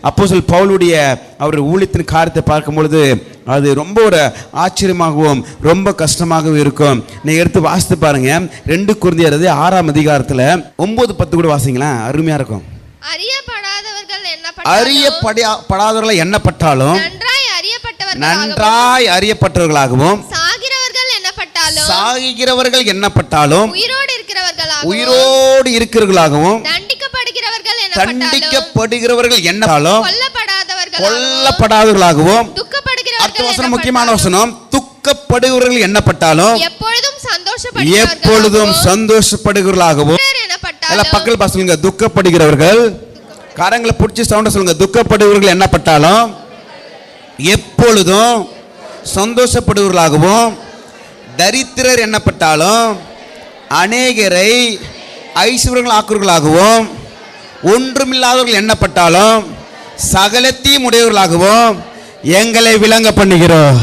அப்போஸ்தலர் பவுலுடைய அவர் ஊழியத்தின் காரியத்தை பார்க்கும் பொழுது அது ரொம்ப ஒரு ஆச்சரியமாகவும் ரொம்ப கஷ்டமாகவும் இருக்கும். நீங்க எடுத்து வாசித்து பாருங்க. 2 கொரிந்தியர் 6ஆம் அதிகாரத்துல 9-10 கூட வாசிங்களேன், அருமையா இருக்கும். அறியப்படாதவர்கள் எண்ணப்பட்டாலும் நன்றாய் அறியப்பட்டவர்களாகவும் சாகிறவர்கள் எண்ணப்பட்டாலும் உயிரோடு இருக்கிறவர்களாகவும் தண்டிக்கப்படுகிறவர்கள் எண்ணப்பட்டாலும் கொல்லப்படாதவர்களாகவும், அடுத்த வசனம் முக்கியமான வசனம், துக்கப்படுகிறவர்கள் எண்ணப்பட்டாலும் எப்பொழுதும் சந்தோஷப்படுகிறவர்களாகவும். பக்கத்தில் சொல்லுங்க, துக்கப்படுகிறவர்கள். காரங்களை பிடிச்சி சவுண்ட சொல்லுங்க, துக்கப்படுகிறவர்கள் எண்ணப்பட்டாலும் எப்பொழுதும் சந்தோஷப்படுகிறவர்களாகவும், தரித்திரர் எண்ணப்பட்டாலும் அநேகரை ஐஸ்வர்யங்கள் ஆக்குவர்களாகவும், ஒன்றுமில்லாதவர்கள் எண்ணப்பட்டாலும் சகலத்தையும் உடையவர்களாகவும் எங்களை விளங்க பண்ணுகிறோம்.